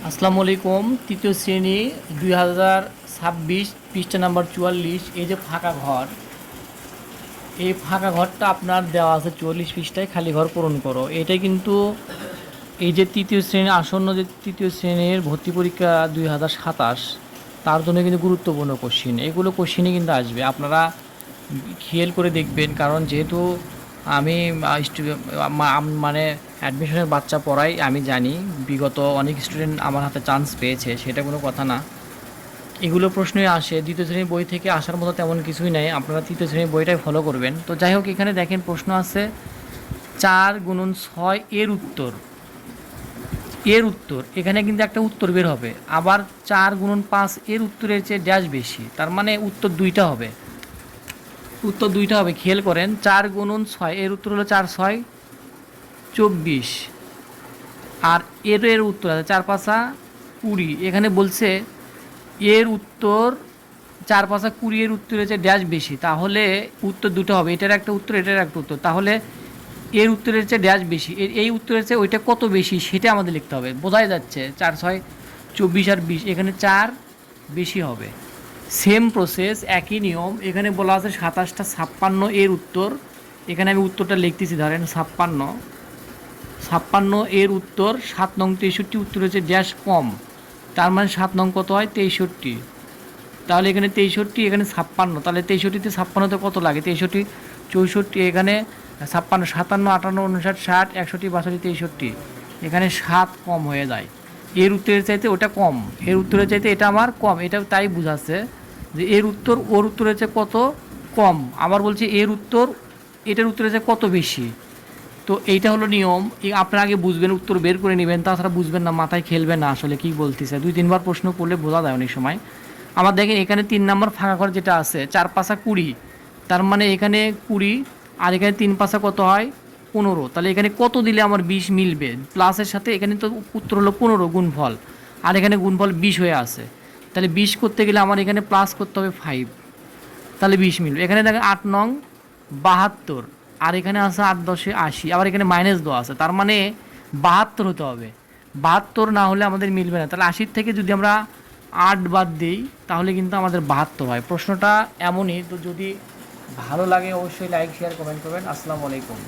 আসসালামু আলাইকুম। তৃতীয় শ্রেণী 2026 পৃষ্ঠা নাম্বার 44। এই যে ফাঁকা ঘর, এই ফাঁকা ঘরটা আপনার দেওয়া আছে 44 পৃষ্ঠায়, খালি ঘর পূরণ করো। এটাই কিন্তু এই যে তৃতীয় শ্রেণীর আসন্ন যে তৃতীয় শ্রেণীর ভর্তি পরীক্ষা 2027, তার জন্য কিন্তু গুরুত্বপূর্ণ কোশ্চিন। এগুলো কোশ্চিনই কিন্তু আসবে, আপনারা খেয়াল করে দেখবেন। কারণ যেহেতু আমি মানে অ্যাডমিশনের বাচ্চা পড়াই, আমি জানি বিগত অনেক স্টুডেন্ট আমার হাতে চান্স পেয়েছে, সেটা কোনো কথা না। এগুলো প্রশ্নই আসে, দ্বিতীয় শ্রেণীর বই থেকে আসার মতো তেমন কিছুই নেই, আপনারা তৃতীয় শ্রেণীর বইটাই ফলো করবেন। তো যাই হোক, এখানে দেখেন প্রশ্ন আছে 4 × 6 এর উত্তর এখানে কিন্তু একটা উত্তর বের হবে। আবার 4 × 5 এর উত্তরের চেয়ে ড্যাশ বেশি, তার মানে উত্তর দুইটা হবে। খেয়াল করেন, 4 × 6 এর উত্তর হলো 4 × 6 = 24, আর এর উত্তর আছে 4 × 5 = 20। এখানে বলছে এর উত্তর 4 × 5 = 20, এর উত্তরের চেয়ে ড্যাশ বেশি, তাহলে উত্তর দুটো হবে, এটার একটা উত্তর, এটার একটা উত্তর। তাহলে এর উত্তরের চেয়ে ড্যাশ বেশি, এই উত্তরের চেয়ে ওইটা কত বেশি সেটা আমাদের লিখতে হবে। বোঝাই যাচ্ছে 4 × 6 = 24 আর 20, এখানে 4 বেশি হবে। সেম প্রসেস, একই নিয়ম। এখানে বলা আছে 27টা 56 এর উত্তর, এখানে আমি উত্তরটা লিখতেছি। ধরেন 56 এর উত্তর 7 নং 63, উত্তর হচ্ছে ড্যাশ কম, তার মানে 7 নং কত হয় 63। তাহলে এখানে 63, এখানে 56, তাহলে 63তে 56তে কত লাগে 63 64, এখানে 56 57 58 59 60 61 62 63, এখানে 7 কম হয়ে যায়। এর উত্তরের চাইতে ওটা কম, এর উত্তরের চাইতে এটা আমার কম, এটা তাই বোঝাচ্ছে যে এর উত্তর ওর উত্তরের চেয়ে কত কম। আবার বলছে এর উত্তর এটার উত্তরের চেয়ে কত বেশি। তো এইটা হলো নিয়ম। আপনারা আগে বুঝবেন, উত্তর বের করে নেবেন, তাছাড়া বুঝবেন না, মাথায় খেলবে না আসলে কী বলতেছে। 2-3 বার প্রশ্ন করলে বোঝা যায় অনেক সময়। আমার দেখেন এখানে 3 নম্বর ফাঁকা ঘর যেটা আছে 4 × 5 = 20, তার মানে এখানে 20, আর এখানে 3 × 5 = কত হয় 15। তাহলে এখানে কত দিলে আমার 20 মিলবে প্লাসের সাথে? এখানে তো উত্তর হলো 15 গুণফল, আর এখানে গুণফল 20 হয়ে আছে। তাহলে 20 করতে গেলে আমার এখানে প্লাস করতে হবে 5, তাহলে 20 মিলবে। এখানে দেখেন 8 নং 72, আর এখানে আছে 8 × 10 = 80, আবার এখানে মাইনাস দেওয়া আছে, তার মানে 72 হতে হবে। 72 না হলে আমাদের মিলবে না। তাহলে 80 থেকে যদি আমরা 8 বাদ দিই তাহলে কিন্তু আমাদের 72 হয়। প্রশ্নটা এমনই। তো যদি ভালো লাগে অবশ্যই লাইক শেয়ার কমেন্ট করবেন। আসসালামু আলাইকুম।